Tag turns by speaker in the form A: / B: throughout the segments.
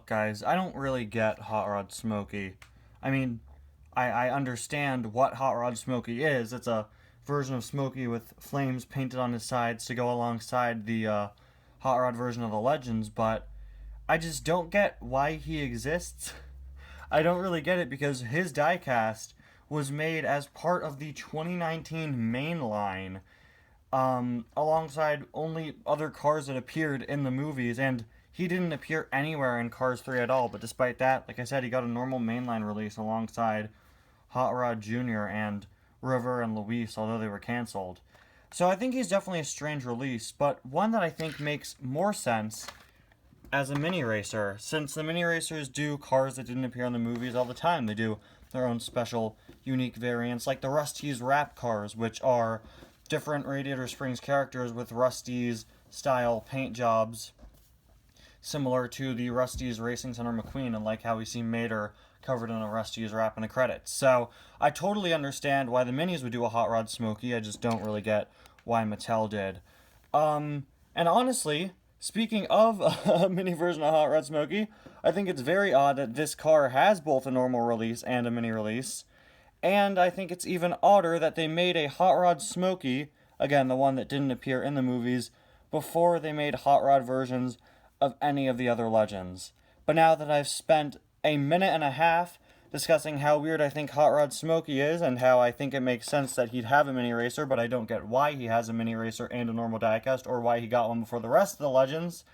A: Look, guys, I don't really get Hot Rod Smokey. I mean, I understand what Hot Rod Smokey is. It's a version of Smokey with flames painted on his sides to go alongside the Hot Rod version of the Legends, but I just don't get why he exists. I don't really get it because his diecast was made as part of the 2019 main line, alongside only other cars that appeared in the movies, and he didn't appear anywhere in Cars 3 at all. But despite that, like I said, he got a normal mainline release alongside Hot Rod Jr. and River and Luis, although they were canceled. So I think he's definitely a strange release, but one that I think makes more sense as a mini racer, since the mini racers do cars that didn't appear in the movies all the time. They do their own special, unique variants, like the Rusty's Rap cars, which are different Radiator Springs characters with Rusty's style paint jobs, similar to the Rusty's Racing Center McQueen, and like how we see Mater covered in a Rusty's Rap in the credits. So I totally understand why the minis would do a Hot Rod Smokey. I just don't really get why Mattel did. And honestly, speaking of a mini version of Hot Rod Smokey, I think it's very odd that this car has both a normal release and a mini release. And I think it's even odder that they made a Hot Rod Smokey, again, the one that didn't appear in the movies, before they made Hot Rod versions of any of the other Legends. But now that I've spent a minute and a half discussing how weird I think Hot Rod Smokey is, and how I think it makes sense that he'd have a mini racer, but I don't get why he has a mini racer and a normal diecast, or why he got one before the rest of the Legends.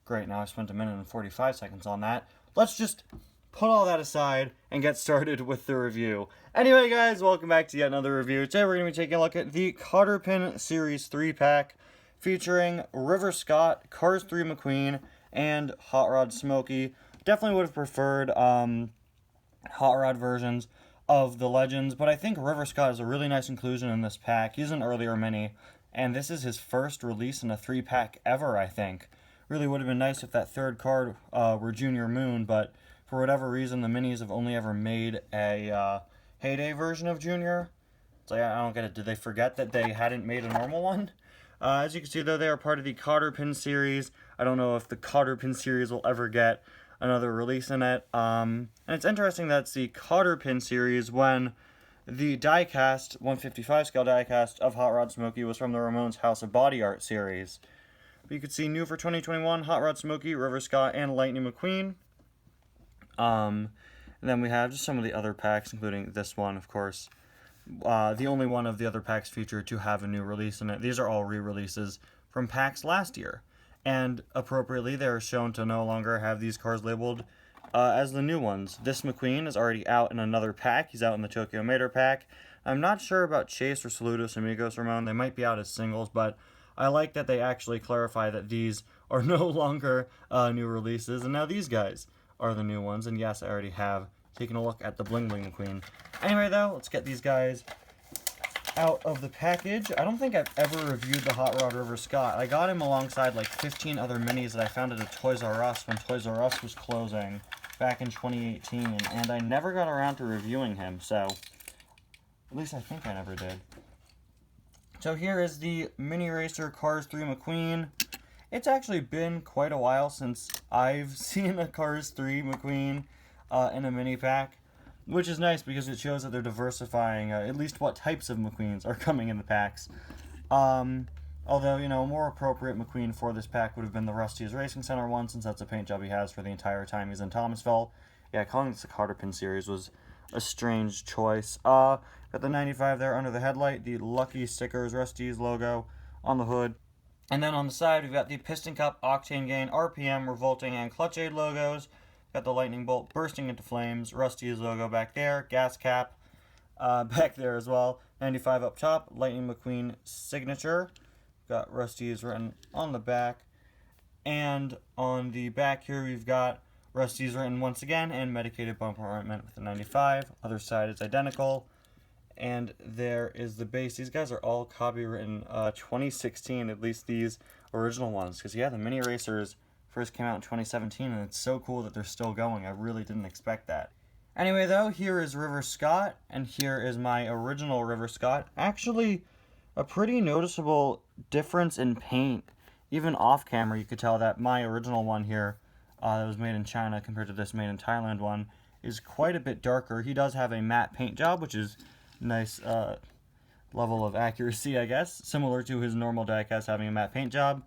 A: Great, now I've spent a minute and 45 seconds on that. Let's just put all that aside and get started with the review. Anyway, guys, welcome back to yet another review. Today we're going to be taking a look at the Cotter Pin Series 3-pack, featuring River Scott, Cars 3 McQueen, and Hot Rod Smokey. Definitely would have preferred Hot Rod versions of the Legends, but I think River Scott is a really nice inclusion in this pack. He's an earlier mini, and this is his first release in a 3-pack ever, I think. Really would have been nice if that third card were Junior Moon, but for whatever reason, the minis have only ever made a Heyday version of Junior. It's like, I don't get it. Did they forget that they hadn't made a normal one? As you can see, though, they are part of the Cotter Pin series. I don't know if the Cotter Pin series will ever get another release in it. And it's interesting that it's the Cotter Pin series when the diecast, 155 scale diecast of Hot Rod Smokey was from the Ramones House of Body Art series. But you can see new for 2021, Hot Rod Smokey, River Scott, and Lightning McQueen. And then we have just some of the other packs, including this one, of course. The only one of the other packs featured to have a new release in it. These are all re-releases from packs last year. And appropriately, they are shown to no longer have these cars labeled as the new ones. This McQueen is already out in another pack. He's out in the Tokyo Mater pack. I'm not sure about Chase or Saludos Amigos Ramon. They might be out as singles, but I like that they actually clarify that these are no longer new releases. And now these guys are the new ones. And yes, I already have taken a look at the Bling Bling McQueen. Anyway, though, let's get these guys out of the package. I don't think I've ever reviewed the Hot Rod River Scott. I got him alongside like 15 other minis that I found at a Toys R Us when Toys R Us was closing back in 2018, and I never got around to reviewing him, so at least I think I never did. So here is the Mini Racer Cars 3 McQueen. It's actually been quite a while since I've seen a Cars 3 McQueen in a mini pack, which is nice because it shows that they're diversifying at least what types of McQueens are coming in the packs. Although, you know, a more appropriate McQueen for this pack would have been the Rusty's Racing Center one, since that's a paint job he has for the entire time he's in Thomasville. Yeah, calling this the Cotter Pin series was a strange choice. Got the 95 there under the headlight, the Lucky Stickers Rusty's logo on the hood. And then on the side, we've got the Piston Cup, Octane Gain, RPM, Revolting, and Clutch Aid logos. Got the lightning bolt bursting into flames, Rusty's logo back there, gas cap back there as well. 95 up top, Lightning McQueen signature. Got Rusty's written on the back. And on the back here, we've got Rusty's written once again, and medicated bumper ornament with the 95. Other side is identical. And there is the base. These guys are all copywritten 2016, at least these original ones. Because, yeah, the Mini Racers first came out in 2017, and it's so cool that they're still going. I really didn't expect that. Anyway, though, here is River Scott, and here is my original River Scott. Actually, a pretty noticeable difference in paint. Even off camera, you could tell that my original one here that was made in China compared to this made in Thailand one is quite a bit darker. He does have a matte paint job, which is nice level of accuracy, I guess, similar to his normal diecast having a matte paint job.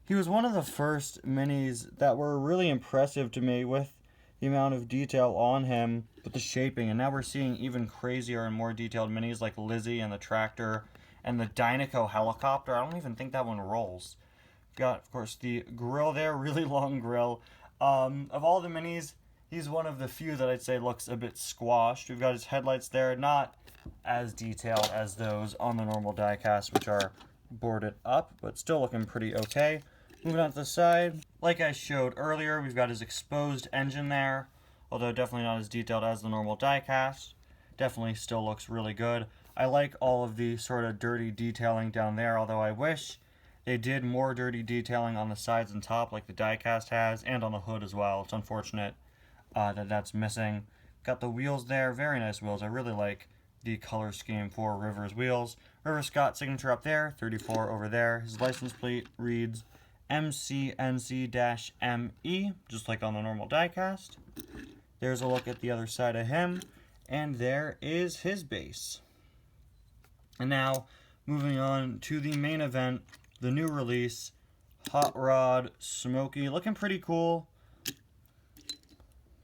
A: He was one of the first minis that were really impressive to me with the amount of detail on him, with the shaping, and now we're seeing even crazier and more detailed minis like Lizzie and the tractor and the Dynaco helicopter. I don't even think that one rolls. Got, of course, the grill there, really long grill. Of all the minis, he's one of the few that I'd say looks a bit squashed. We've got his headlights there, not as detailed as those on the normal diecast, which are boarded up, but still looking pretty okay. Moving on to the side, like I showed earlier, we've got his exposed engine there, although definitely not as detailed as the normal diecast. Definitely still looks really good. I like all of the sort of dirty detailing down there, although I wish they did more dirty detailing on the sides and top like the diecast has, and on the hood as well. It's unfortunate that that's missing. Got the wheels there, very nice wheels. I really like the color scheme for River's wheels. River Scott signature up there, 34 over there. His license plate reads MCNC-ME, just like on the normal diecast. There's a look at the other side of him, and there is his base. And now, moving on to the main event, the new release, Hot Rod Smokey, looking pretty cool.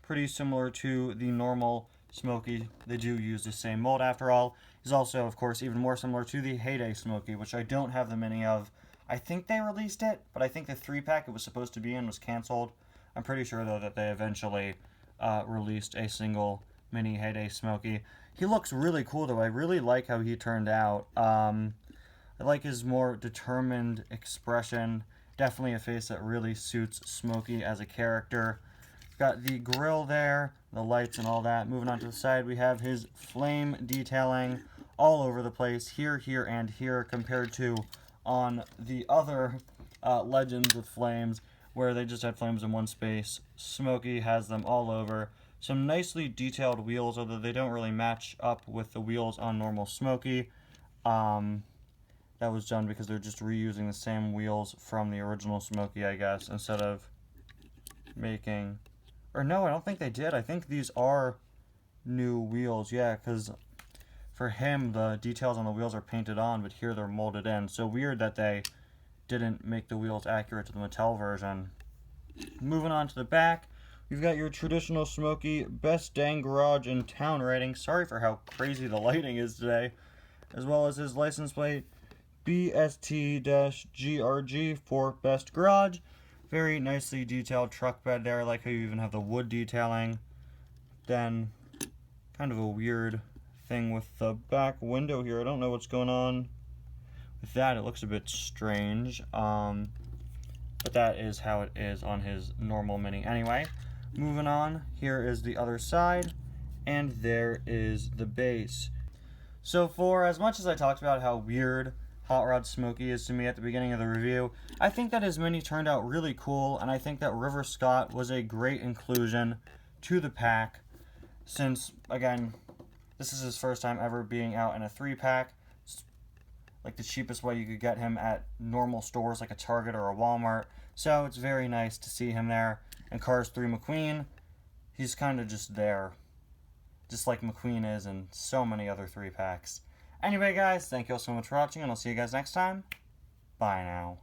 A: Pretty similar to the normal Smokey. They do use the same mold after all. He's also, of course, even more similar to the Heyday Smokey, which I don't have the mini of. I think they released it, but I think the 3-pack it was supposed to be in was canceled. I'm pretty sure, though, that they eventually released a single mini Heyday Smokey. He looks really cool, though. I really like how he turned out. I like his more determined expression. Definitely a face that really suits Smokey as a character. Got the grill there, the lights and all that. Moving on to the side, we have his flame detailing all over the place, here, here, and here, compared to on the other Legends with flames, where they just had flames in one space. Smokey has them all over. Some nicely detailed wheels, although they don't really match up with the wheels on normal Smokey. That was done because they're just reusing the same wheels from the original Smokey, I guess, instead of making... Or no, I don't think they did. I think these are new wheels, yeah, because for him, the details on the wheels are painted on, but here they're molded in. So weird that they didn't make the wheels accurate to the Mattel version. Moving on to the back, you've got your traditional Smokey Best Dang Garage in Town rating. Sorry for how crazy the lighting is today. As well as his license plate, BST-GRG for Best Garage. Very nicely detailed truck bed there. I like how you even have the wood detailing. Then, kind of a weird thing with the back window here. I don't know what's going on with that. It looks a bit strange. But that is how it is on his normal mini anyway. Moving on, here is the other side. And there is the base. So for as much as I talked about how weird Hot Rod Smokey is to me at the beginning of the review, I think that his mini turned out really cool, and I think that River Scott was a great inclusion to the pack, since, again, this is his first time ever being out in a 3-pack. It's like the cheapest way you could get him at normal stores like a Target or a Walmart, so it's very nice to see him there. And Cars 3 McQueen, he's kind of just there, just like McQueen is in so many other 3-packs. Anyway, guys, thank you all so much for watching, and I'll see you guys next time. Bye now.